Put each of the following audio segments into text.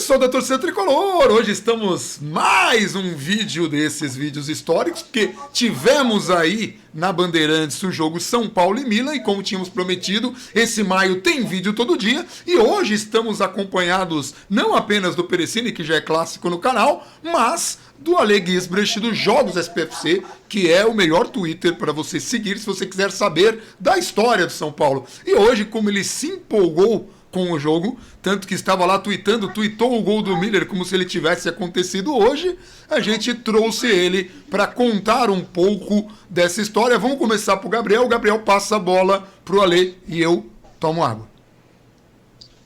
Pessoal da torcida tricolor, hoje estamos mais um vídeo desses vídeos históricos, porque tivemos aí na Bandeirantes o jogo São Paulo e Milan, e como tínhamos prometido, esse maio tem vídeo todo dia, e hoje estamos acompanhados não apenas do Perecini, que já é clássico no canal, mas do Ale Gisbrecht dos Jogos SPFC, que é o melhor Twitter para você seguir se você quiser saber da história do São Paulo. E hoje, como ele se empolgou com o jogo, tanto que estava lá tweetou o gol do Miller como se ele tivesse acontecido hoje, a gente trouxe ele para contar um pouco dessa história. Vamos começar pro Gabriel, o Gabriel passa a bola pro Ale e eu tomo água.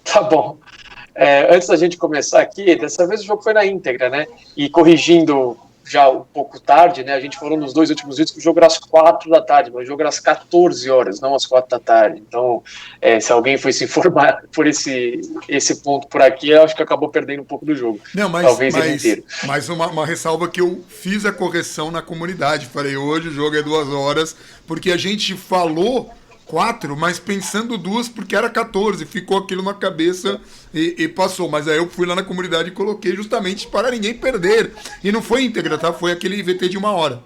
Tá bom. Antes da gente começar aqui, dessa vez o jogo foi na íntegra, né? E corrigindo já um pouco tarde, né? A gente falou nos dois últimos vídeos que o jogo era às 4 da tarde, mas o jogo era às 14 horas, não às 4 da tarde. Então, se alguém foi se informar por esse ponto por aqui, eu acho que acabou perdendo um pouco do jogo. Não, talvez ele inteiro. Mas uma ressalva que eu fiz a correção na comunidade. Falei, hoje o jogo é 2 horas, porque a gente falou 4, mas pensando 2 porque era 14, ficou aquilo na cabeça e passou, mas aí eu fui lá na comunidade e coloquei justamente para ninguém perder, e não foi íntegra, tá? Foi aquele VT de 1 hora.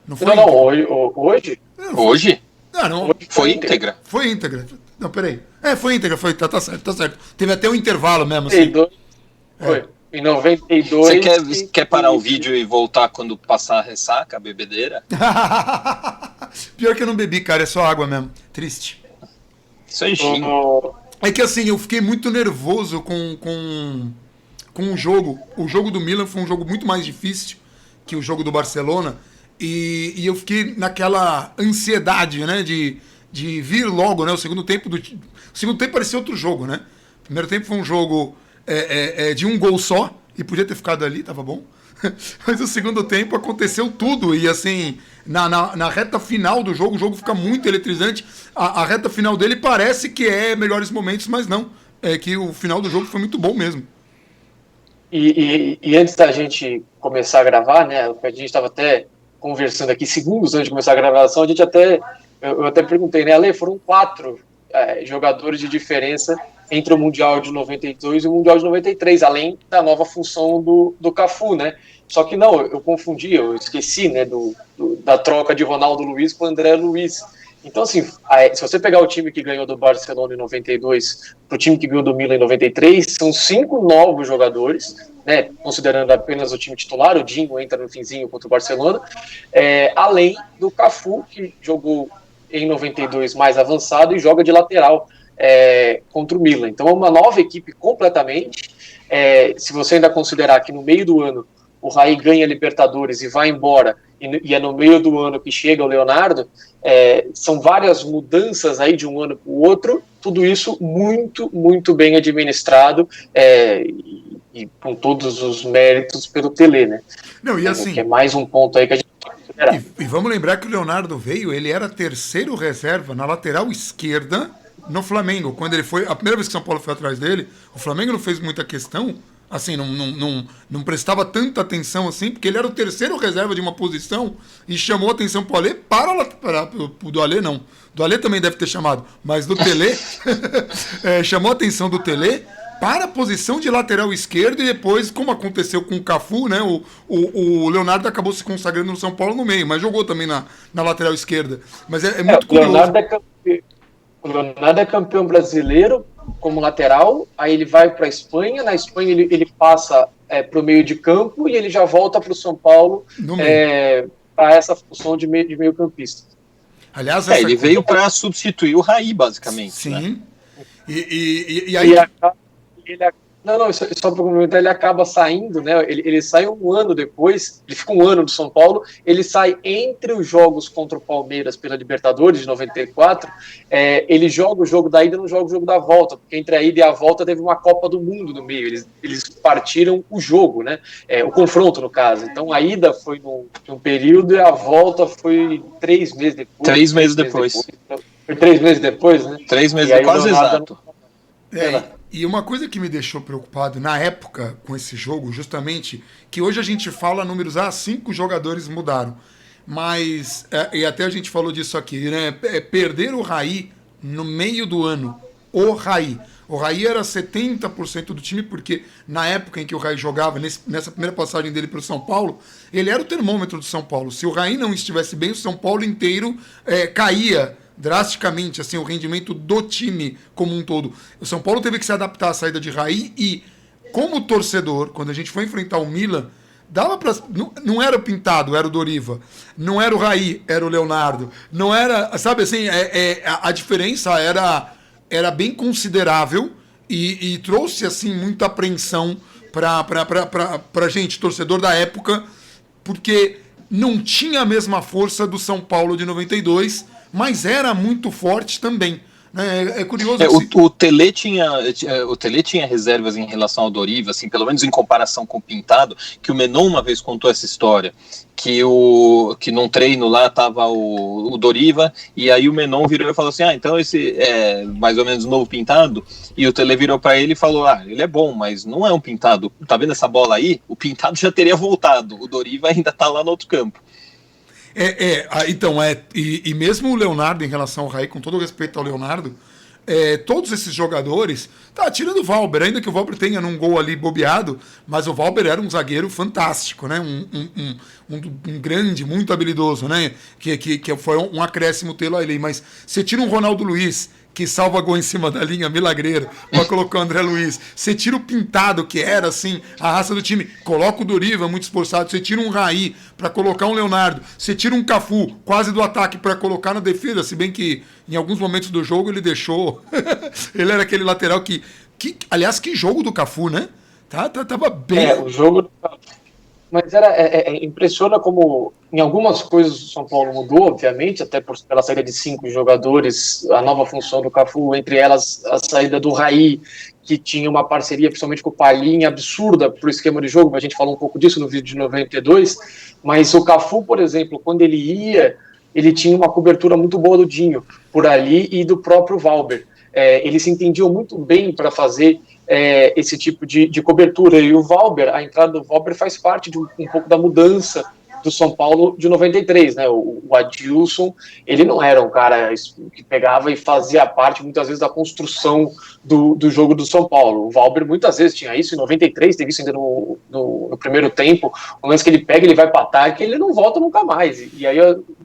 Não, hoje? Hoje? Não, foi íntegra. Foi íntegra. Não, peraí. Foi íntegra, tá certo. Teve até um intervalo mesmo. Assim. Foi. Em 92... Você quer parar o vídeo e voltar quando passar a ressaca, a bebedeira? Pior que eu não bebi, cara, é só água mesmo. Triste. Isso é gin. É que assim, eu fiquei muito nervoso com o jogo. O jogo do Milan foi um jogo muito mais difícil que o jogo do Barcelona. E eu fiquei naquela ansiedade, né, de vir logo, né? O segundo tempo parecia outro jogo, né? O primeiro tempo foi um jogo de um gol só, e podia ter ficado ali, tava bom. Mas no segundo tempo aconteceu tudo, e assim, na reta final do jogo, o jogo fica muito eletrizante. A reta final dele parece que é melhores momentos, mas não. É que o final do jogo foi muito bom mesmo. E antes da gente começar a gravar, né, a gente estava até conversando aqui segundos antes de começar a gravação, eu até perguntei, né, Ale, foram 4 jogadores de diferença entre o Mundial de 92 e o Mundial de 93, além da nova função do Cafu, né? Só que não, eu confundi, eu esqueci, né, da troca de Ronaldo Luiz com André Luiz. Então, assim, se você pegar o time que ganhou do Barcelona em 92 para o time que ganhou do Milan em 93, são 5 novos jogadores, né, considerando apenas o time titular, o Dinho entra no finzinho contra o Barcelona, além do Cafu, que jogou em 92 mais avançado e joga de lateral contra o Milan. Então, é uma nova equipe completamente. Se você ainda considerar que no meio do ano o Raí ganha Libertadores e vai embora, e é no meio do ano que chega o Leonardo, são várias mudanças aí de um ano para o outro, tudo isso muito, muito bem administrado, e com todos os méritos pelo Tele, né? Não, e assim, que é mais um ponto aí que a gente pode considerar. E vamos lembrar que o Leonardo ele era terceiro reserva na lateral esquerda no Flamengo. Quando ele foi, a primeira vez que São Paulo foi atrás dele, o Flamengo não fez muita questão, assim, não prestava tanta atenção assim, porque ele era o terceiro reserva de uma posição e chamou a atenção pro Ale do Ale não. Do Ale também deve ter chamado, mas do Tele chamou a atenção do Tele para a posição de lateral esquerdo, e depois, como aconteceu com o Cafu, né, o Leonardo acabou se consagrando no São Paulo no meio, mas jogou também na lateral esquerda. Mas é muito curioso. O Leonardo é campeão brasileiro como lateral, aí ele vai para a Espanha, na Espanha ele passa para o meio de campo e ele já volta para o São Paulo para essa função de meio campista. Aliás, ele veio para substituir o Raí, basicamente. Sim. Né? E aí... Só para complementar, ele acaba saindo, né? Ele sai um ano depois, ele fica um ano no São Paulo, ele sai entre os jogos contra o Palmeiras pela Libertadores de 94, ele joga o jogo da ida e não joga o jogo da volta, porque entre a ida e a volta teve uma Copa do Mundo no meio, eles partiram o jogo, né? O confronto, no caso. Então a ida foi num período e a volta foi 3 meses depois. 3 meses depois. Foi 3 meses depois, né? 3 meses depois, quase exato. E uma coisa que me deixou preocupado na época com esse jogo, justamente, que hoje a gente fala números, 5 jogadores mudaram. Mas, e até a gente falou disso aqui, né? Perder o Raí no meio do ano o Raí. O Raí era 70% do time, porque na época em que o Raí jogava, nessa primeira passagem dele para o São Paulo, ele era o termômetro do São Paulo. Se o Raí não estivesse bem, o São Paulo inteiro caía drasticamente assim, o rendimento do time como um todo. O São Paulo teve que se adaptar à saída de Raí e, como torcedor, quando a gente foi enfrentar o Milan, dava pra, não era o Pintado, era o Doriva. Não era o Raí, era o Leonardo. Não era, sabe assim, a diferença era bem considerável e trouxe assim muita apreensão pra gente, torcedor da época, porque não tinha a mesma força do São Paulo de 92, mas era muito forte também. É curioso. O Tele tinha reservas em relação ao Doriva, assim, pelo menos em comparação com o Pintado, que o Menon uma vez contou essa história, que num treino lá tava o Doriva, e aí o Menon virou e falou assim, então esse é mais ou menos o novo Pintado, e o Tele virou para ele e falou, ele é bom, mas não é um Pintado, tá vendo essa bola aí? O Pintado já teria voltado, o Doriva ainda tá lá no outro campo. Então, e mesmo o Leonardo, em relação ao Raí, com todo o respeito ao Leonardo, todos esses jogadores, tirando o Valber, ainda que o Valber tenha num gol ali bobeado, mas o Valber era um zagueiro fantástico, né? Um grande, muito habilidoso, né? Que foi um acréscimo tê-lo ali, mas você tira um Ronaldo Luiz, que salva gol em cima da linha, milagreiro, para colocar o André Luiz. Você tira o Pintado, que era assim, a raça do time, coloca o Doriva, muito esforçado. Você tira um Raí para colocar um Leonardo. Você tira um Cafu, quase do ataque, para colocar na defesa, se bem que em alguns momentos do jogo ele deixou. Ele era aquele lateral que. Aliás, que jogo do Cafu, né? Tava bem. O jogo do Cafu. Mas impressiona como em algumas coisas o São Paulo mudou, obviamente, até pela saída de 5 jogadores, a nova função do Cafu, entre elas a saída do Raí, que tinha uma parceria, principalmente com o Palhinha, absurda para o esquema de jogo, a gente falou um pouco disso no vídeo de 92, mas o Cafu, por exemplo, quando ele ia, ele tinha uma cobertura muito boa do Dinho, por ali, e do próprio Valber. Eles se entendiam muito bem para fazer esse tipo de cobertura, e o Valber, a entrada do Valber faz parte de um pouco da mudança do São Paulo de 93, né? O Adilson, ele não era um cara que pegava e fazia parte muitas vezes da construção do jogo do São Paulo. O Valber muitas vezes tinha isso, em 93 teve isso ainda no primeiro tempo, o lance que ele pega, ele vai para ataque, ele não volta nunca mais, e aí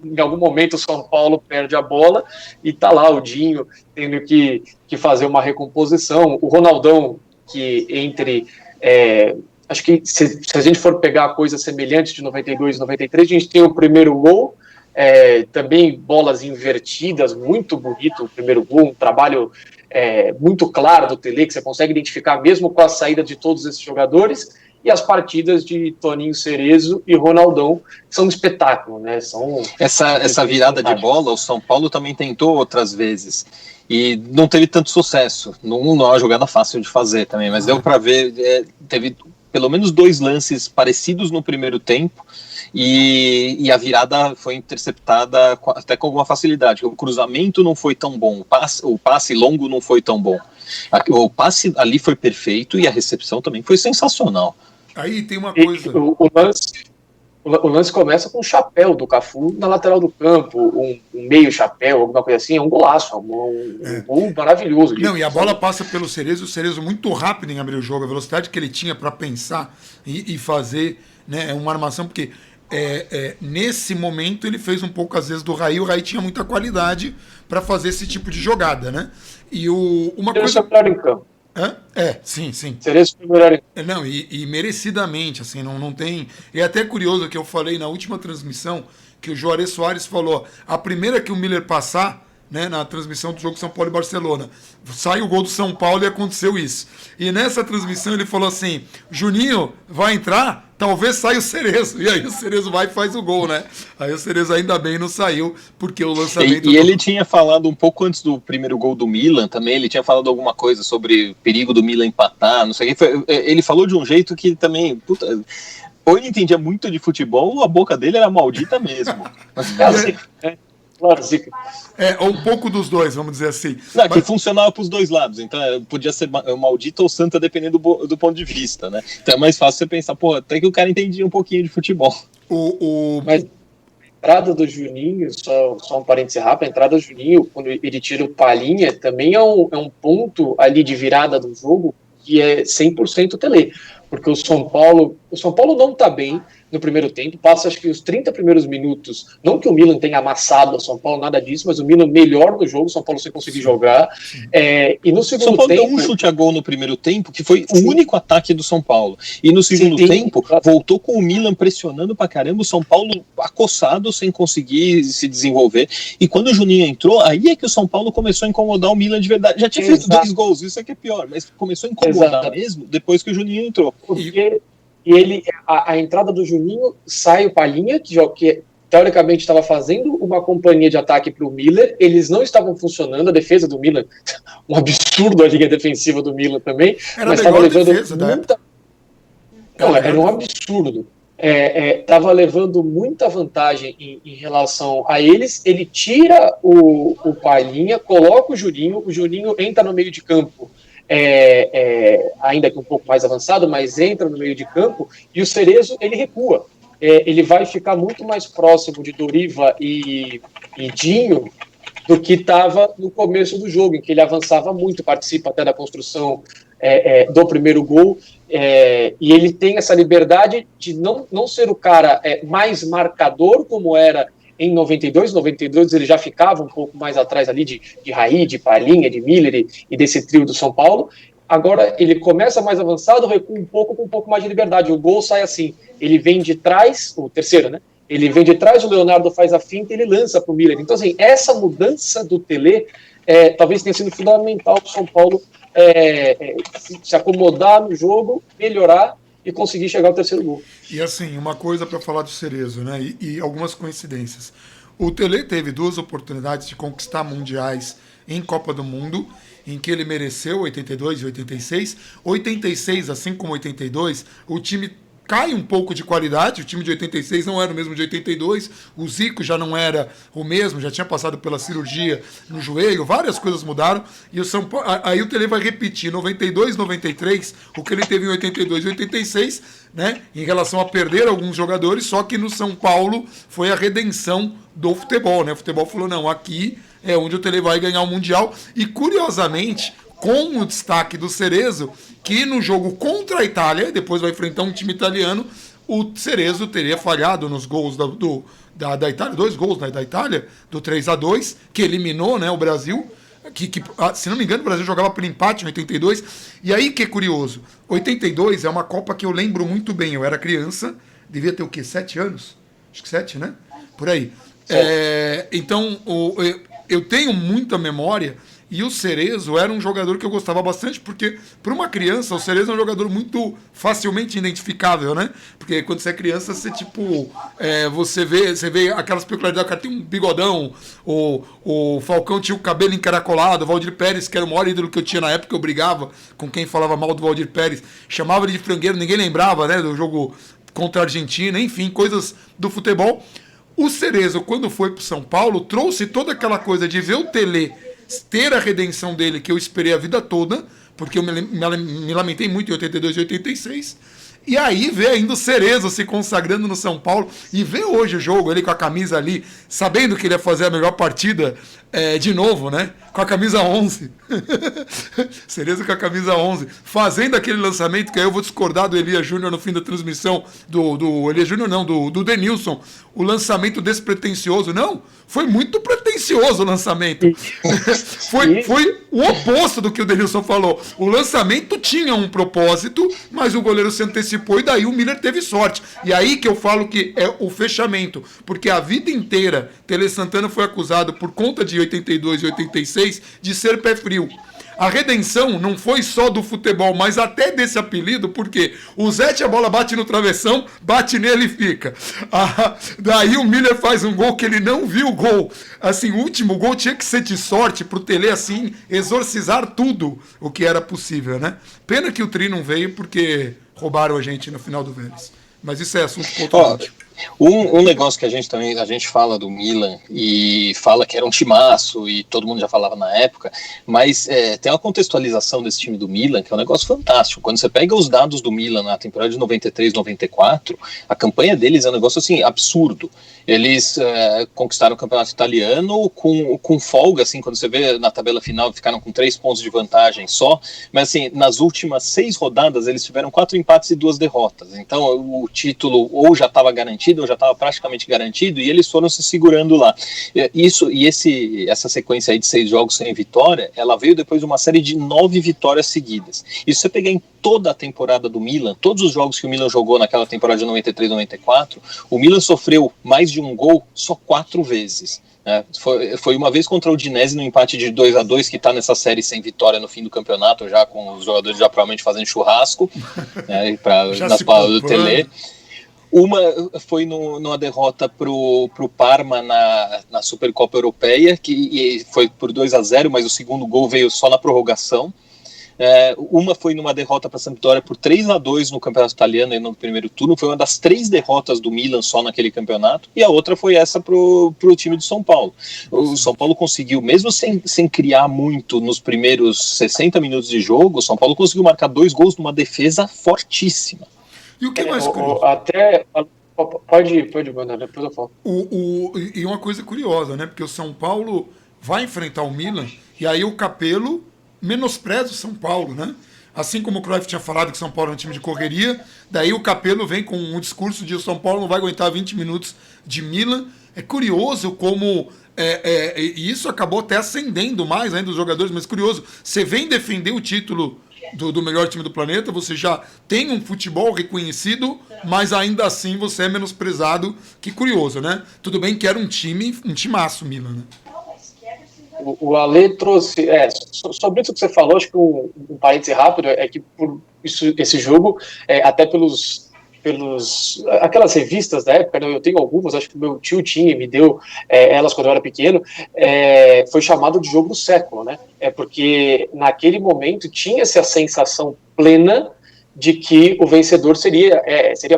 em algum momento o São Paulo perde a bola e tá lá o Dinho tendo que fazer uma recomposição, o Ronaldão, que entre acho que se a gente for pegar coisas semelhantes de 92 e 93, a gente tem o primeiro gol, também bolas invertidas, muito bonito o primeiro gol, um trabalho muito claro do Tele, que você consegue identificar mesmo com a saída de todos esses jogadores, e as partidas de Toninho Cerezo e Ronaldão, que são um espetáculo, né? Essa virada de bola, o São Paulo também tentou outras vezes, e não teve tanto sucesso, não é uma jogada fácil de fazer também, mas deu para ver, teve pelo menos 2 lances parecidos no primeiro tempo, e a virada foi interceptada até com alguma facilidade. O cruzamento não foi tão bom, o passe longo não foi tão bom. O passe ali foi perfeito e a recepção também foi sensacional. Aí tem uma coisa. O lance começa com o chapéu do Cafu na lateral do campo, um meio chapéu, alguma coisa assim, é um golaço, um gol maravilhoso. Não, e a bola passa pelo Cerezo, o Cerezo muito rápido em abrir o jogo, a velocidade que ele tinha para pensar e fazer, né, uma armação, porque nesse momento ele fez um pouco às vezes do Raí, o Raí tinha muita qualidade para fazer esse tipo de jogada, né? E uma coisa... em campo. Sim. Cerezo foi melhor. Não, e merecidamente, assim, não tem... É até curioso que eu falei na última transmissão que o Juarez Soares falou, a primeira que o Miller passar, né, na transmissão do jogo São Paulo e Barcelona, sai o gol do São Paulo e aconteceu isso. E nessa transmissão ele falou assim, Juninho, vai entrar? Talvez saia o Cerezo. E aí o Cerezo vai e faz o gol, né? Aí o Cerezo ainda bem não saiu, porque o lançamento... E ele tinha falado um pouco antes do primeiro gol do Milan também, ele tinha falado alguma coisa sobre o perigo do Milan empatar, não sei o que. Ele falou de um jeito que também... ou ele entendia muito de futebol, ou a boca dele era maldita mesmo. Claro, Zica. Ou um pouco dos dois, vamos dizer assim. Não, que funcionava para os dois lados, então podia ser maldita ou santa, dependendo do ponto de vista, né? Então é mais fácil você pensar, até que o cara entendia um pouquinho de futebol. Mas entrada do Juninho, só um parêntese rápido, a entrada do Juninho, quando ele tira o Palhinha, também é um ponto ali de virada do jogo que é 100% Tele, porque o São Paulo não está bem no primeiro tempo, passa acho que os 30 primeiros minutos, não que o Milan tenha amassado o São Paulo, nada disso, mas o Milan melhor no jogo, o São Paulo sem conseguir jogar, e no segundo São Paulo tempo... deu um chute a gol no primeiro tempo, que foi o único ataque do São Paulo, e no segundo tempo, voltou com o Milan pressionando pra caramba, o São Paulo acossado, sem conseguir se desenvolver, e quando o Juninho entrou, aí é que o São Paulo começou a incomodar o Milan de verdade, já tinha feito 2 gols, isso é que é pior, mas começou a incomodar mesmo, depois que o Juninho entrou. Porque a entrada do Juninho, sai o Palhinha, que teoricamente estava fazendo uma companhia de ataque para o Miller, eles não estavam funcionando, a defesa do Milan, um absurdo a linha defensiva do Milan também, mas estava levando muita... Não, era um absurdo. Estava levando muita vantagem em relação a eles, ele tira o Palhinha, coloca o Juninho entra no meio de campo, ainda que um pouco mais avançado, mas entra no meio de campo, e o Cerezo ele recua. Ele vai ficar muito mais próximo de Doriva e Dinho do que estava no começo do jogo, em que ele avançava muito, participa até da construção do primeiro gol, e ele tem essa liberdade de não ser o cara mais marcador, como era em 92 ele já ficava um pouco mais atrás ali de Raí, de Palhinha, de Miller e desse trio do São Paulo. Agora ele começa mais avançado, recua um pouco com um pouco mais de liberdade. O gol sai assim, ele vem de trás, o terceiro, né? Ele vem de trás, o Leonardo faz a finta e ele lança para o Miller. Então, assim, essa mudança do Tele talvez tenha sido fundamental para o São Paulo se acomodar no jogo, melhorar e conseguir chegar ao terceiro gol. E assim, uma coisa para falar do Cerezo, né? E algumas coincidências. O Tele teve 2 oportunidades de conquistar mundiais em Copa do Mundo, em que ele mereceu 82 e 86. 86, assim como 82, o time cai um pouco de qualidade. O time de 86 não era o mesmo de 82. O Zico já não era o mesmo, já tinha passado pela cirurgia no joelho. Várias coisas mudaram. E o São Paulo, aí o Tele vai repetir 92, 93, o que ele teve em 82 e 86, né, em relação a perder alguns jogadores. Só que no São Paulo foi a redenção do futebol, né? O futebol falou, não, aqui é onde o Tele vai ganhar o Mundial. E curiosamente, com o destaque do Cerezo, que no jogo contra a Itália, depois vai enfrentar um time italiano, o Cerezo teria falhado nos gols da Itália, 2 gols, né, da Itália, do 3-2, que eliminou, né, o Brasil, que, se não me engano, o Brasil jogava por empate em 82. E aí que é curioso, 82 é uma Copa que eu lembro muito bem, eu era criança, devia ter o quê, 7 anos? Acho que 7, né? Por aí. Então, eu tenho muita memória. E o Cerezo era um jogador que eu gostava bastante, porque, para uma criança, o Cerezo é um jogador muito facilmente identificável, né? Porque quando você é criança, você, tipo, você vê aquelas peculiaridades, o cara tem um bigodão, o Falcão tinha o cabelo encaracolado, o Valdir Pérez, que era o maior ídolo que eu tinha na época, eu brigava com quem falava mal do Valdir Pérez, chamava ele de frangueiro, ninguém lembrava, né, do jogo contra a Argentina, enfim, coisas do futebol. O Cerezo, quando foi para o São Paulo, trouxe toda aquela coisa de ver o Tele ter a redenção dele, que eu esperei a vida toda, porque eu me lamentei muito em 82 e 86, e aí ver ainda o Cerezo se consagrando no São Paulo, e ver hoje o jogo, ele com a camisa ali, sabendo que ele ia fazer a melhor partida de novo, né? Com a camisa 11. Cerezo com a camisa 11. Fazendo aquele lançamento, que aí eu vou discordar do Elias Júnior no fim da transmissão, do Elias Júnior não, do Denilson, o lançamento despretensioso. Não, foi muito pretensioso o lançamento. foi o oposto do que o Denilson falou. O lançamento tinha um propósito, mas o goleiro se antecipou e daí o Miller teve sorte. E aí que eu falo que é o fechamento, porque a vida inteira Tele Santana foi acusado, por conta de 82 e 86, de ser pé frio. A redenção não foi só do futebol, mas até desse apelido, porque o Zete, a bola bate no travessão, bate nele e fica. Daí o Miller faz um gol que ele não viu o gol. Assim, o último gol tinha que ser de sorte pro Tele, assim, exorcizar tudo o que era possível, né? Pena que o Tri não veio, porque roubaram a gente no final do Vélez. Mas isso é assunto para outro vídeo. Um negócio que a gente fala do Milan e fala que era um timaço e todo mundo já falava na época, mas tem uma contextualização desse time do Milan que é um negócio fantástico. Quando você pega os dados do Milan na temporada de 93, 94, a campanha deles é um negócio assim absurdo. Eles conquistaram o campeonato italiano com folga, assim, quando você vê na tabela final, ficaram com 3 pontos de vantagem só, mas assim, nas últimas 6 rodadas eles tiveram 4 empates e 2 derrotas. Então o título ou já estava garantido, ou já estava praticamente garantido, e eles foram se segurando lá. Essa sequência aí de 6 jogos sem vitória, ela veio depois de uma série de 9 vitórias seguidas. E se você pegar em toda a temporada do Milan, todos os jogos que o Milan jogou naquela temporada de 93, 94, o Milan sofreu mais de um gol só 4 vezes. Foi uma vez contra o Udinese no empate de 2-2, que está nessa série sem vitória no fim do campeonato, já com os jogadores já provavelmente fazendo churrasco, nas palavras do Tele. Uma foi numa derrota pro Parma na Supercopa Europeia, que foi por 2-0, mas o segundo gol veio só na prorrogação. Uma foi numa derrota para a Sampdoria por 3-2 no campeonato italiano no primeiro turno, foi uma das 3 derrotas do Milan só naquele campeonato, e a outra foi essa pro time do São Paulo. O São Paulo conseguiu, mesmo sem criar muito nos primeiros 60 minutos de jogo, o São Paulo conseguiu marcar 2 gols numa defesa fortíssima. E o que mais curioso? Pode mandar, depois eu falo. E uma coisa curiosa, né? Porque o São Paulo vai enfrentar o Milan, e aí o Capello menospreza o São Paulo, né? Assim como o Cruyff tinha falado que o São Paulo é um time de correria, daí o Capello vem com um discurso de o São Paulo não vai aguentar 20 minutos de Milan. É curioso como e isso acabou até acendendo mais ainda os jogadores, mas curioso, você vem defender o título do melhor time do planeta, você já tem um futebol reconhecido, mas ainda assim você é menosprezado. Que curioso, né? Tudo bem que era um timaço Milan, né? O Ale trouxe, sobre isso que você falou, acho que um parêntese rápido é que por esse jogo, até pelos aquelas revistas da época, né, eu tenho algumas, acho que o meu tio tinha, me deu elas quando eu era pequeno, foi chamado de jogo do século, né? Porque naquele momento tinha essa sensação plena de que o vencedor seria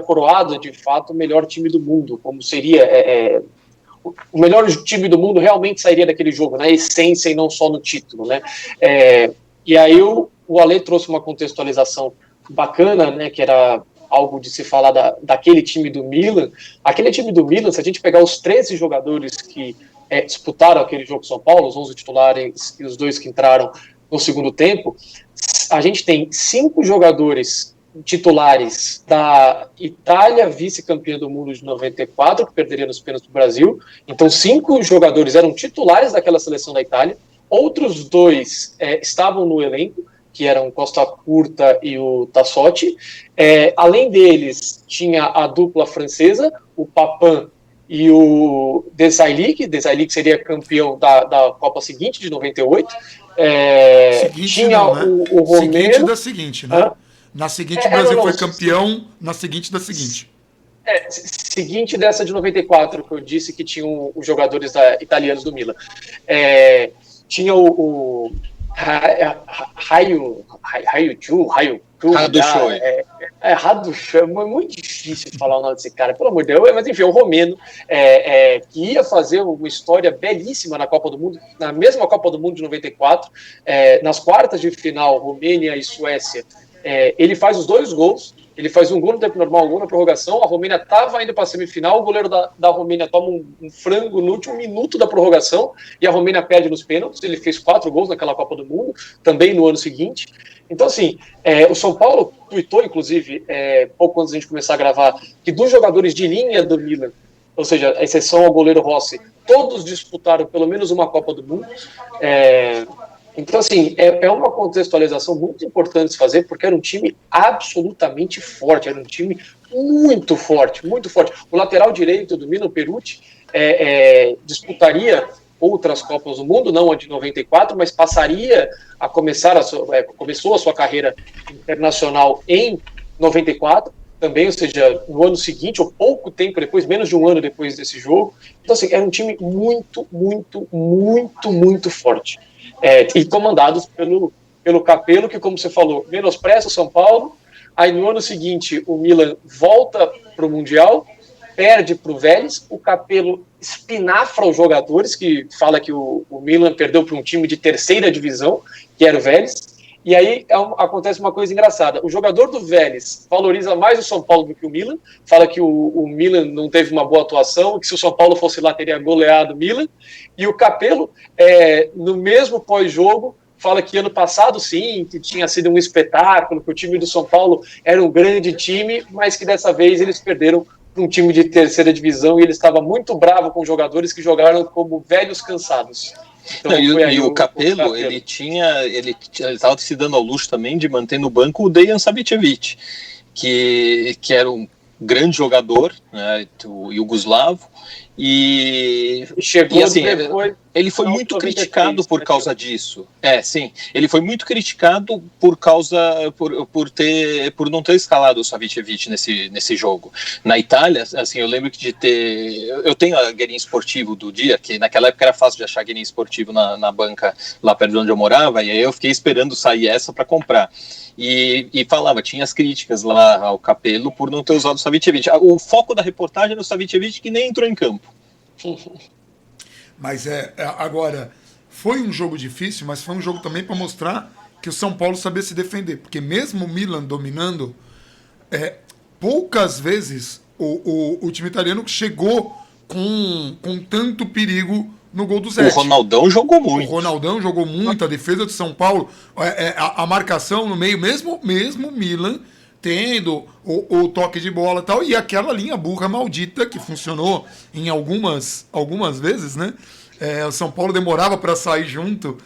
coroado de fato o melhor time do mundo, como seria o melhor time do mundo realmente sairia daquele jogo, na essência e não só no título, né? E aí o Ale trouxe uma contextualização bacana, né, que era algo de se falar daquele time do Milan. Aquele time do Milan, se a gente pegar os 13 jogadores que disputaram aquele jogo com São Paulo, os 11 titulares e os 2 que entraram no segundo tempo, a gente tem 5 jogadores titulares da Itália, vice-campeã do mundo de 94, que perderia nos pênaltis do Brasil. Então 5 jogadores eram titulares daquela seleção da Itália, outros 2 estavam no elenco, que eram o Costa Curta e o Tassotti. Além deles, tinha a dupla francesa, o Papin e o Desailly, que seria campeão da Copa seguinte, de 98. Tinha não, né? o Romero... Seguinte da seguinte, né? Na seguinte, o Brasil foi campeão, na seguinte da seguinte. Seguinte dessa de 94, que eu disse que tinham os jogadores italianos do Milan. Tinha o Raio é muito difícil falar o nome desse cara, pelo amor de Deus, mas enfim, o romeno, que ia fazer uma história belíssima na Copa do Mundo, na mesma Copa do Mundo de 94, nas quartas de final, Romênia e Suécia. Ele faz os 2 gols, ele faz um gol no tempo normal, um gol na prorrogação. A Romênia estava indo para a semifinal, o goleiro da Romênia toma um frango no último minuto da prorrogação e a Romênia perde nos pênaltis. Ele fez 4 gols naquela Copa do Mundo, também no ano seguinte. Então, assim, o São Paulo tweetou, inclusive, pouco antes da gente começar a gravar, que 2 jogadores de linha do Milan, ou seja, a exceção ao goleiro Rossi, todos disputaram pelo menos uma Copa do Mundo. Então, assim, é uma contextualização muito importante de se fazer, porque era um time absolutamente forte, era um time muito forte, muito forte. O lateral direito do Milan, Perucci, disputaria outras Copas do Mundo, não a de 94, mas passaria a começou a sua carreira internacional em 94, também, ou seja, no ano seguinte, ou pouco tempo depois, menos de um ano depois desse jogo. Então, assim, era um time muito, muito, muito, muito forte. E comandados pelo Capello, que, como você falou, menospreza o São Paulo. Aí no ano seguinte o Milan volta para o Mundial, perde para o Vélez, o Capello espinafra os jogadores, que fala que o Milan perdeu para um time de terceira divisão, que era o Vélez, e aí acontece uma coisa engraçada. O jogador do Vélez valoriza mais o São Paulo do que o Milan, fala que o Milan não teve uma boa atuação, que se o São Paulo fosse lá teria goleado o Milan, e o Capello, no mesmo pós-jogo, fala que ano passado, sim, que tinha sido um espetáculo, que o time do São Paulo era um grande time, mas que dessa vez eles perderam para um time de terceira divisão e ele estava muito bravo com os jogadores que jogaram como velhos cansados. Então, e o Capello, ele estava se dando ao luxo também de manter no banco o Dejan Savicevic, que era um grande jogador, né, o iugoslavo, e chegou assim, depois, ele foi muito criticado por causa disso. Sim, ele foi muito criticado por não ter escalado o Savicevic nesse jogo. Na Itália, assim, eu lembro eu tenho a guerinha esportivo do dia, que naquela época era fácil de achar guerinha esportivo na banca lá perto de onde eu morava, e aí eu fiquei esperando sair essa para comprar. E tinha as críticas lá ao Capello por não ter usado o Savicevic. O foco da reportagem era o Savicevic, que nem entrou em campo. Mas agora, foi um jogo difícil, mas foi um jogo também para mostrar que o São Paulo sabia se defender. Porque mesmo o Milan dominando, poucas vezes o time italiano chegou com tanto perigo no gol do Zé. O Ronaldão jogou muito. A defesa do São Paulo, a marcação no meio, mesmo o Milan tendo o toque de bola e tal, e aquela linha burra maldita que funcionou em algumas vezes, né? O São Paulo demorava para sair junto.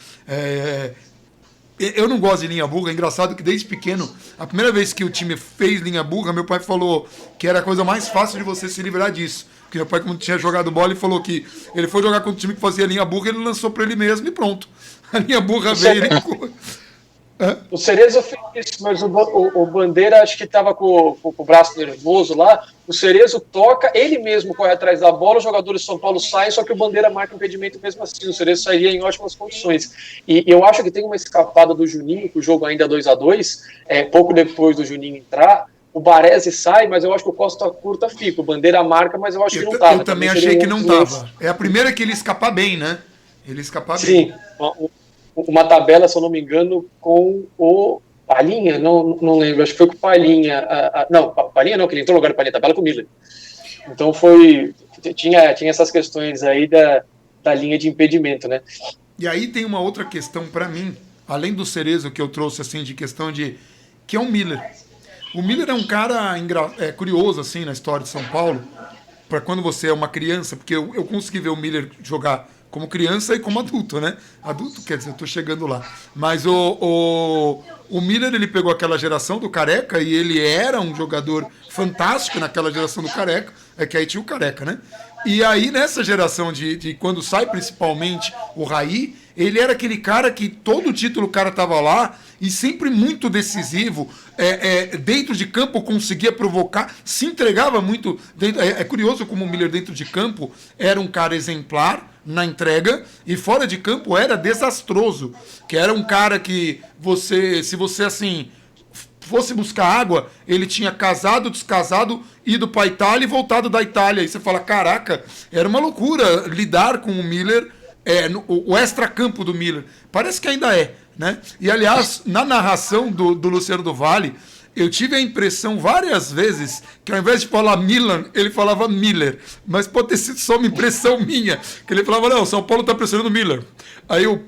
Eu não gosto de linha burra, é engraçado que desde pequeno, a primeira vez que o time fez linha burra, meu pai falou que era a coisa mais fácil de você se livrar disso. Porque meu pai, quando tinha jogado bola, ele falou que ele foi jogar com o time que fazia linha burra, ele lançou para ele mesmo e pronto. A linha burra veio, ele... O Cerezo fez isso, mas o Bandeira acho que estava com o braço nervoso lá. O Cerezo toca, ele mesmo corre atrás da bola, os jogadores do São Paulo saem, só que o Bandeira marca um impedimento mesmo assim. O Cerezo sairia em ótimas condições. E eu acho que tem uma escapada do Juninho, que o jogo ainda 2-2, pouco depois do Juninho entrar. O Baresi sai, mas eu acho que o Costa Curta fica. O Bandeira marca, mas eu acho que não estava. Eu também achei que não estava. É a primeira que ele escapar bem, né? Ele escapar bem. Sim. Uma tabela, se eu não me engano, com o Palhinha, não lembro, acho que foi com o Palhinha. Não, Palhinha não, que ele entrou no lugar do Palhinha, tabela com o Miller. Então tinha essas questões aí da linha de impedimento, né? E aí tem uma outra questão para mim, além do Cerezo que eu trouxe, assim, de questão que é o Miller. O Miller é um cara curioso, assim, na história de São Paulo, para quando você é uma criança, porque eu consegui ver o Miller jogar como criança e como adulto, né? Adulto, quer dizer, eu tô chegando lá. Mas o Miller, ele pegou aquela geração do Careca e ele era um jogador fantástico naquela geração do Careca, que aí tinha o Careca, né? E aí, nessa geração de quando sai principalmente o Raí, ele era aquele cara que todo título o cara tava lá e sempre muito decisivo, dentro de campo conseguia provocar, se entregava muito. É curioso como o Miller dentro de campo era um cara exemplar na entrega e fora de campo era desastroso, que era um cara que se você assim fosse buscar água, ele tinha casado, descasado, ido para a Itália e voltado da Itália. E você fala, caraca, era uma loucura lidar com o Miller, o extracampo do Miller. Parece que ainda é, né? E, aliás, na narração do Luciano do Vale, eu tive a impressão várias vezes que ao invés de falar Milan, ele falava Miller. Mas pode ter sido só uma impressão minha. Que ele falava, não, o São Paulo está pressionando o Miller. Aí eu...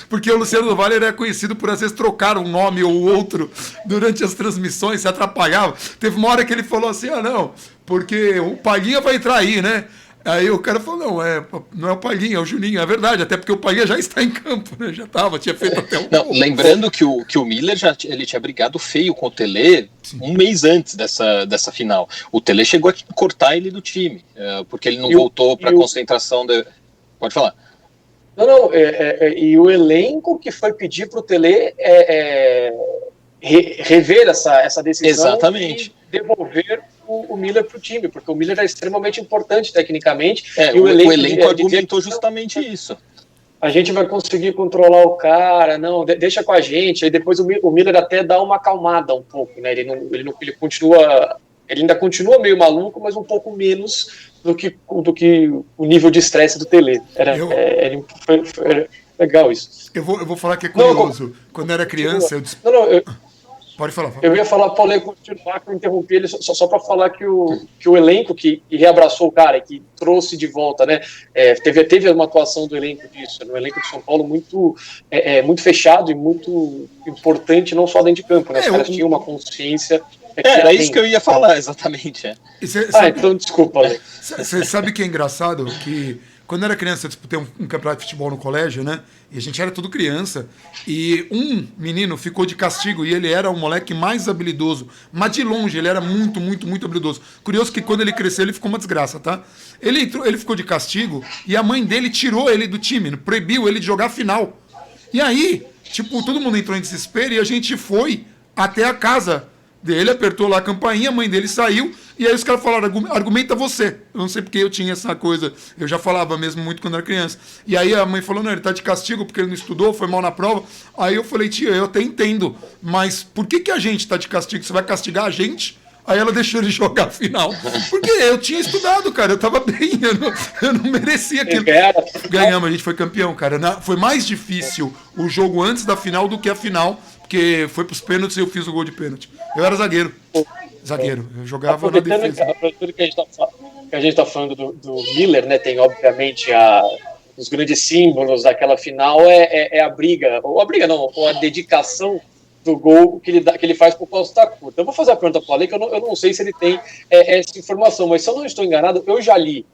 Porque o Luciano do Vale era conhecido por às vezes trocar um nome ou outro durante as transmissões, se atrapalhava. Teve uma hora que ele falou assim, não, porque o Palhinha vai entrar aí, né? Aí o cara falou, não é o Palhinha, é o Juninho. É verdade, até porque o Palhinha já está em campo, né? Tinha feito até um gol. Lembrando que o Miller ele tinha brigado feio com o Tele um mês antes dessa final. O Tele chegou a cortar ele do time, porque ele não voltou para a concentração. Pode falar. Não, e o elenco que foi pedir para o Tele rever essa decisão. Exatamente. E devolver o Miller para o time, porque o Miller é extremamente importante tecnicamente. E o elenco argumentou justamente isso. A gente vai conseguir controlar o cara, não, deixa com a gente. Aí depois o Miller até dá uma acalmada um pouco, né? Ele continua Ele ainda continua meio maluco, mas um pouco menos do que o nível de estresse do Tele. Era legal isso. Eu vou falar que é curioso. Quando eu era criança, Pode falar. Eu ia falar para o Ale continuar, que eu interrompi ele só para falar que o elenco que reabraçou o cara, que trouxe de volta, né? Teve uma atuação do elenco disso, no elenco de São Paulo muito fechado e muito importante, não só dentro de campo, né? Os caras tinham uma consciência. Era isso que eu ia falar, exatamente. Então desculpa, Ale. Você sabe que é engraçado? Que quando eu era criança, eu disputei um campeonato de futebol no colégio, né? E a gente era tudo criança. E um menino ficou de castigo e ele era o moleque mais habilidoso. Mas de longe, ele era muito, muito, muito habilidoso. Curioso que quando ele cresceu, ele ficou uma desgraça, tá? Ele ficou de castigo e a mãe dele tirou ele do time, proibiu ele de jogar a final. E aí, tipo, todo mundo entrou em desespero e a gente foi até a casa dele, apertou lá a campainha, a mãe dele saiu, e aí os caras falaram, argumenta você. Eu não sei porque eu tinha essa coisa, eu já falava mesmo muito quando era criança. E aí a mãe falou, não, ele tá de castigo porque ele não estudou, foi mal na prova. Aí eu falei, tia, eu até entendo, mas por que a gente tá de castigo? Você vai castigar a gente? Aí ela deixou ele jogar a final. Porque eu tinha estudado, cara, eu tava bem, eu não merecia aquilo. Ganhamos, a gente foi campeão, cara. Foi mais difícil o jogo antes da final do que a final, porque foi pros pênaltis e eu fiz o gol de pênalti. Eu era zagueiro. Eu jogava na defesa. Aproveitando que a gente tá falando do Miller, né? Tem obviamente os grandes símbolos daquela final é a briga, ou a dedicação do gol que ele faz pro Costa Curta. Eu vou fazer a pergunta para o Ale, que eu não sei se ele tem essa informação, mas se eu não estou enganado, eu já li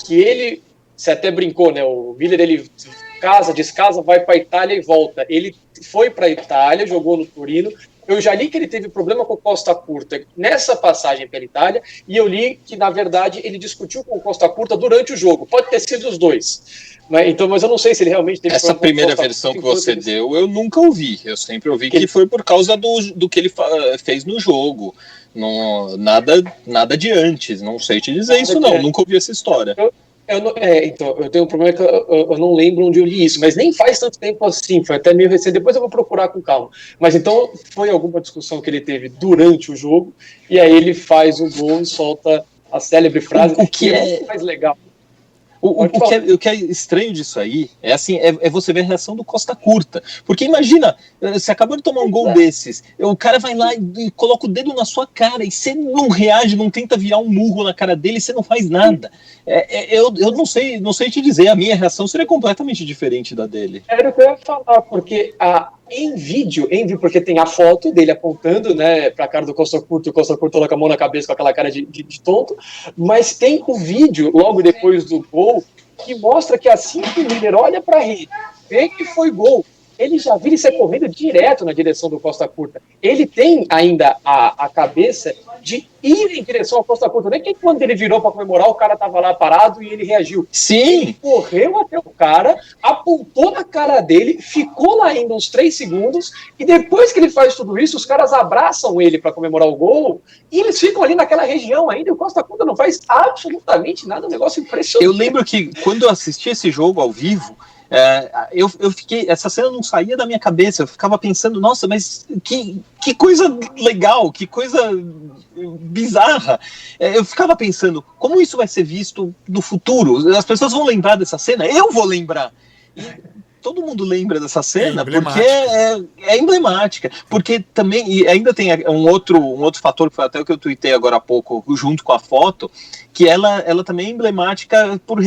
que ele, você até brincou, né? O Miller, ele descasa, vai para a Itália e volta. Ele foi para a Itália, jogou no Torino. Eu já li que ele teve problema com o Costa Curta nessa passagem pela Itália, e eu li que, na verdade, ele discutiu com o Costa Curta durante o jogo. Pode ter sido os dois. Mas eu não sei se ele realmente teve essa primeira versão que você deu, eu nunca ouvi. Eu sempre ouvi que foi por causa do que ele fez no jogo. Não, nada de antes. Não sei te dizer isso, não. Nunca ouvi essa história. Então, eu tenho um problema que eu não lembro onde eu li isso, mas nem faz tanto tempo assim, foi até meio recente, depois eu vou procurar com calma. Mas então, foi alguma discussão que ele teve durante o jogo, e aí ele faz o gol e solta a célebre frase, o que é muito mais legal. O que é estranho disso aí é você ver a reação do Costa Curta. Porque imagina, você acabou de tomar um gol desses, o cara vai lá e coloca o dedo na sua cara e você não reage, não tenta virar um murro na cara dele, você não faz nada. Eu não sei te dizer, a minha reação seria completamente diferente da dele. Era o que eu ia falar, porque em vídeo, porque tem a foto dele apontando, né, pra cara do Costa Curta, e o Costa Curta coloca a mão na cabeça com aquela cara de tonto, mas tem o vídeo, logo depois do gol, que mostra que assim que o Miller olha pra rede, vê que foi gol, ele já vira e sai correndo direto na direção do Costa Curta. Ele tem ainda a cabeça de ir em direção ao Costa Curta. Nem que quando ele virou para comemorar, o cara tava lá parado e ele reagiu. Sim! Ele correu até o cara, apontou na cara dele, ficou lá ainda uns 3 segundos, e depois que ele faz tudo isso, os caras abraçam ele para comemorar o gol, e eles ficam ali naquela região ainda, e o Costa Curta não faz absolutamente nada, um negócio impressionante. Eu lembro que quando eu assisti esse jogo ao vivo, eu fiquei, essa cena não saía da minha cabeça, eu ficava pensando, nossa, mas que coisa legal, que coisa bizarra. Eu ficava pensando, como isso vai ser visto no futuro? As pessoas vão lembrar dessa cena? Eu vou lembrar. E todo mundo lembra dessa cena porque é emblemática. Porque também, e ainda tem um outro fator, que foi até o que eu tuitei agora há pouco, junto com a foto, que ela também é emblemática por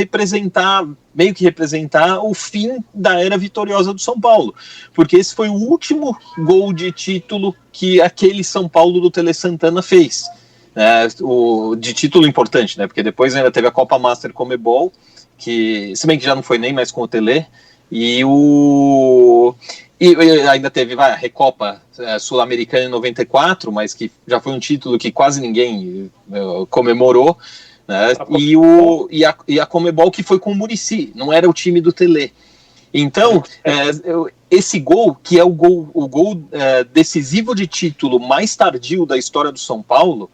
meio que representar o fim da era vitoriosa do São Paulo. Porque esse foi o último gol de título que aquele São Paulo do Tele Santana fez. De título importante, né? Porque depois ainda teve a Copa Master Comebol, que, se bem que já não foi nem mais com o Tele, e ainda teve a Recopa Sul-Americana em 94, mas que já foi um título que quase ninguém comemorou, né? E a Comebol, que foi com o Muricy, não era o time do Tele. Então, esse gol, que é o gol decisivo de título mais tardio da história do São Paulo,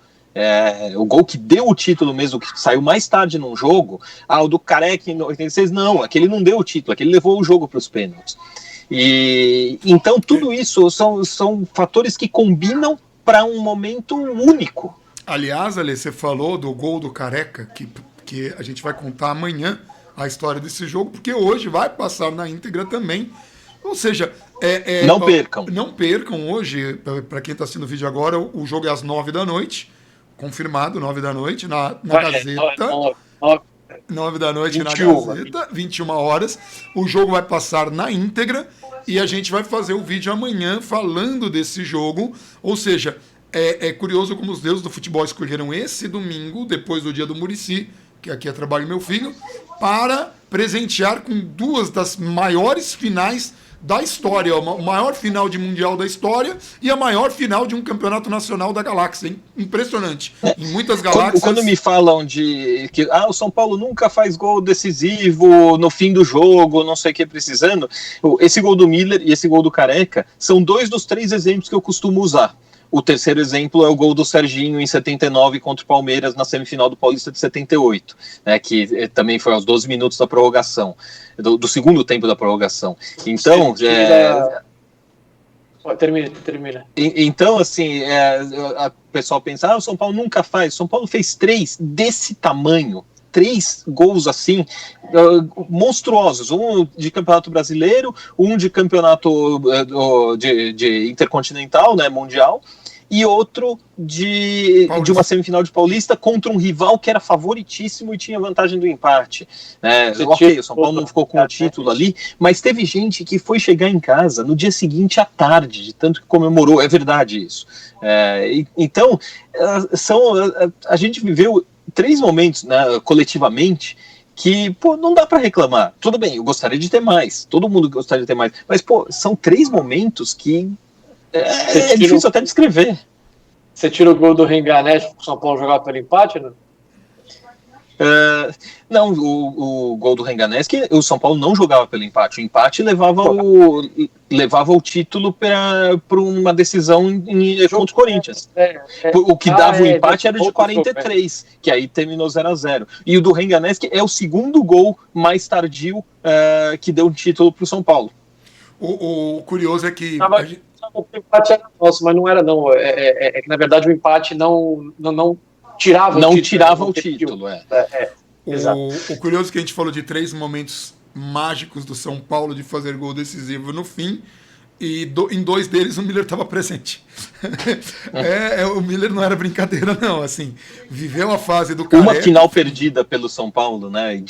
o gol que deu o título mesmo, que saiu mais tarde num jogo, o do Careca em 86, não, aquele não deu o título, aquele levou o jogo para os pênaltis. E então tudo isso são fatores que combinam para um momento único. Aliás, Ale, você falou do gol do Careca, que a gente vai contar amanhã a história desse jogo, porque hoje vai passar na íntegra também. Ou seja, não percam. Não percam hoje, para quem está assistindo o vídeo agora, o jogo é às 9 da noite, confirmado, 9 da noite, na Gazeta. 9 da noite 21, na Gazeta, 21 horas. O jogo vai passar na íntegra e a gente vai fazer o vídeo amanhã falando desse jogo. Ou seja, é curioso como os deuses do futebol escolheram esse domingo, depois do dia do Muricy, que aqui é trabalho meu filho, para presentear com duas das maiores finais da história, o maior final de Mundial da história e a maior final de um campeonato nacional da galáxia. Impressionante. Em muitas galáxias... Quando me falam de que o São Paulo nunca faz gol decisivo no fim do jogo, não sei o que precisando, esse gol do Miller e esse gol do Careca são 2 dos 3 exemplos que eu costumo usar. O terceiro exemplo é o gol do Serginho em 79 contra o Palmeiras na semifinal do Paulista de 78, né, que também foi aos 12 minutos da prorrogação, do segundo tempo da prorrogação. Então, termina. Então, assim, o pessoal pensa, o São Paulo nunca faz. O São Paulo fez 3 desse tamanho, 3 gols assim, monstruosos, um de campeonato brasileiro, um de campeonato de intercontinental, né, mundial, e outro de uma semifinal de Paulista contra um rival que era favoritíssimo e tinha vantagem do empate. Ok, o São Paulo não ficou com o título ali, mas teve gente que foi chegar em casa no dia seguinte à tarde, de tanto que comemorou, é verdade isso. Então, a gente viveu 3 momentos, né, coletivamente, que, não dá para reclamar. Tudo bem, eu gostaria de ter mais, todo mundo gostaria de ter mais, mas, são 3 momentos que é difícil até descrever. Você tira o gol do Rengané para o São Paulo jogar pelo empate, não? Não, o gol do Rengané, que o São Paulo não jogava pelo empate. O empate levava o título para uma decisão contra o Corinthians. O que dava o empate era de 43, que aí terminou 0-0. E o do Rengané é o segundo gol mais tardio que deu um título para o São Paulo. O curioso é que... O empate era nosso, mas não era não. É que na verdade o empate não tirava o título. Exato. O curioso é que a gente falou de 3 momentos mágicos do São Paulo de fazer gol decisivo no fim, e em 2 deles o Miller estava presente. O Miller não era brincadeira, não. Assim, viveu a fase do Careca. Uma final perdida pelo São Paulo, né?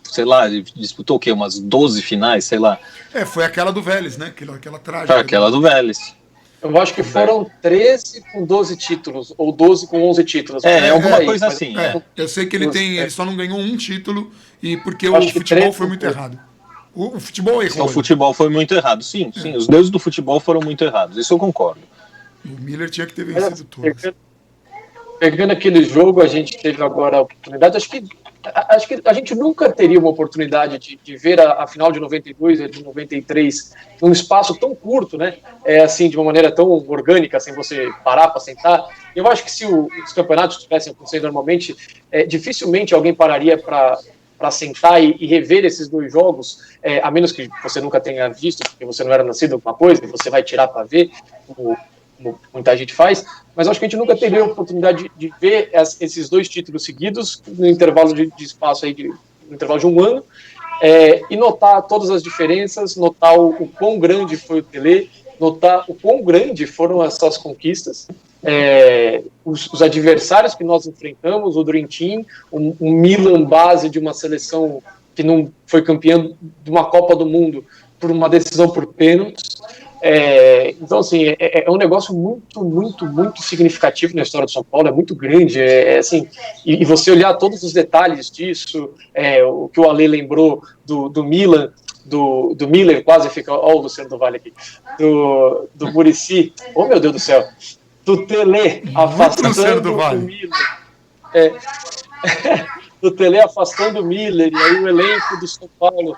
Sei lá, disputou o quê? Umas 12 finais, sei lá. Foi aquela do Vélez, né? Aquela trágica. Aquela do Vélez. Eu acho que foram 13 com 12 títulos, ou 12 com 11 títulos. Alguma coisa assim. Eu sei que ele só não ganhou um título, porque o futebol foi muito errado. O futebol errou. O futebol foi muito errado, sim. Os deuses do futebol foram muito errados, isso eu concordo. O Miller tinha que ter vencido todos. Pegando aquele jogo, a gente teve agora a oportunidade, acho que a gente nunca teria uma oportunidade de ver a final de 92 e de 93 num espaço tão curto, né? Assim, de uma maneira tão orgânica, sem você parar para sentar. Eu acho que se os campeonatos estivessem acontecendo normalmente, dificilmente alguém pararia para sentar e rever esses 2 jogos, a menos que você nunca tenha visto, porque você não era nascido alguma coisa, e você vai tirar para ver, como muita gente faz, mas acho que a gente nunca teria a oportunidade de ver esses 2 títulos seguidos no intervalo de espaço aí, no intervalo de 1 ano, e notar todas as diferenças, notar o quão grande foi o Pelé, notar o quão grande foram essas conquistas, os adversários que nós enfrentamos, o Dream Team, o Milan base de uma seleção que não foi campeã de uma Copa do Mundo por uma decisão por pênaltis. Então, assim, é um negócio muito, muito, muito significativo na história do São Paulo, é muito grande, assim, e você olhar todos os detalhes disso, o que o Ale lembrou do Milan, do Miller, quase fica, ó o Luciano do Vale aqui, do Muricy, oh meu Deus do céu, do Tele afastando do Miller, do Tele afastando o Miller, e aí o elenco do São Paulo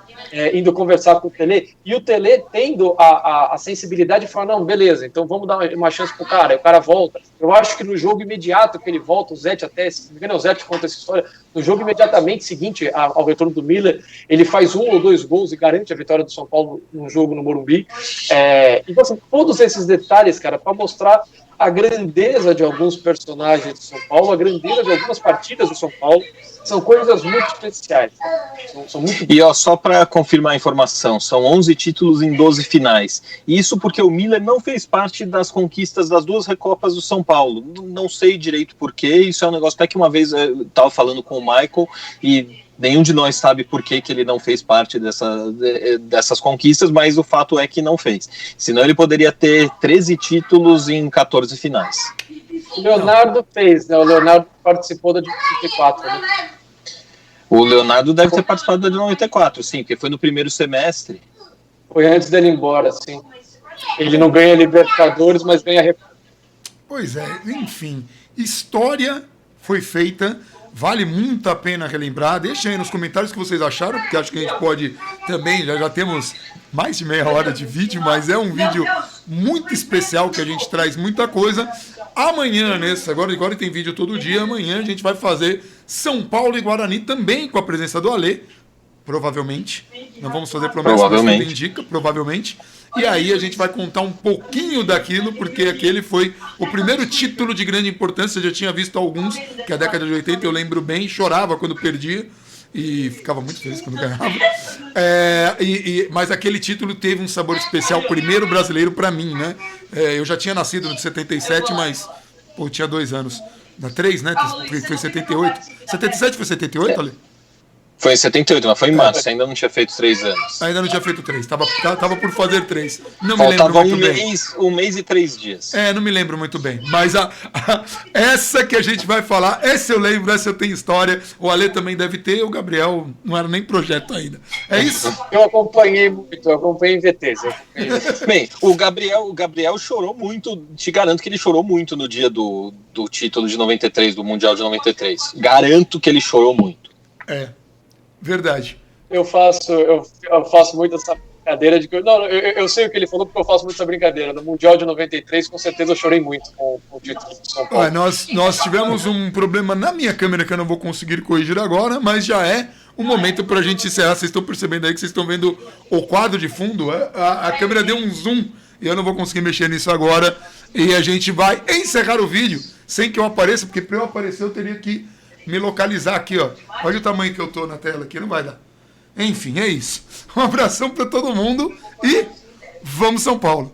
indo conversar com o Tele, e o Tele tendo a sensibilidade de falar, não, beleza, então vamos dar uma chance pro cara, e o cara volta. Eu acho que no jogo imediato que ele volta, o Zete até, se não me engano, o Zete conta essa história, no jogo imediatamente seguinte ao retorno do Miller, ele faz 1 ou 2 gols e garante a vitória do São Paulo num jogo no Morumbi. Então, assim, todos esses detalhes, cara, para mostrar a grandeza de alguns personagens do São Paulo, a grandeza de algumas partidas do São Paulo, são coisas muito especiais. São muito... E só para confirmar a informação, são 11 títulos em 12 finais. Isso porque o Miller não fez parte das conquistas das 2 Recopas do São Paulo. Não sei direito porquê, isso é um negócio até que uma vez eu estava falando com o Michael e nenhum de nós sabe por que ele não fez parte dessas conquistas, mas o fato é que não fez. Senão ele poderia ter 13 títulos em 14 finais. O Leonardo fez, né? O Leonardo participou da de 94, né? O Leonardo deve ter participado da de 94, sim, porque foi no primeiro semestre. Foi antes dele ir embora, sim. Ele não ganha Libertadores, mas ganha... Pois é, enfim. História foi feita... Vale muito a pena relembrar. Deixem aí nos comentários o que vocês acharam, porque acho que a gente pode também, já temos mais de meia hora de vídeo, mas é um vídeo muito especial que a gente traz muita coisa. Amanhã, agora tem vídeo todo dia, amanhã a gente vai fazer São Paulo e Guarani também com a presença do Alê, provavelmente. Não vamos fazer promessa, mas tudo indica, provavelmente. E aí a gente vai contar um pouquinho daquilo, porque aquele foi o primeiro título de grande importância. Eu já tinha visto alguns, que a década de 80 eu lembro bem, chorava quando perdia e ficava muito feliz quando ganhava. Mas aquele título teve um sabor especial, primeiro brasileiro para mim, né? Eu já tinha nascido no de 77, mas eu tinha 2 anos. 3, né? Foi 78. 77 foi 78, Ale? Foi em 78, mas foi em março, ainda não tinha feito 3 anos. Ainda não tinha feito 3, tava por fazer 3. Não Faltava me lembro muito bem. Um mês e 3 dias. Não me lembro muito bem. Mas essa que a gente vai falar, essa eu lembro, essa eu tenho história. O Ale também deve ter, o Gabriel não era nem projeto ainda. É isso? Eu acompanhei muito, eu acompanhei em VTs. Bem, o Gabriel chorou muito, te garanto que ele chorou muito no dia do título de 93, do Mundial de 93. Garanto que ele chorou muito. Verdade. Eu faço muito essa brincadeira de que... Eu sei o que ele falou porque eu faço muito essa brincadeira. No Mundial de 93, com certeza eu chorei muito com o título do São Paulo. Nós tivemos um problema na minha câmera que eu não vou conseguir corrigir agora, mas já é o momento para a gente encerrar. Vocês estão percebendo aí que vocês estão vendo o quadro de fundo? A câmera deu um zoom e eu não vou conseguir mexer nisso agora. E a gente vai encerrar o vídeo sem que eu apareça, porque para eu aparecer eu teria que me localizar aqui, ó. Olha o tamanho que eu tô na tela aqui, não vai dar. Enfim, é isso. Um abração para todo mundo e vamos São Paulo.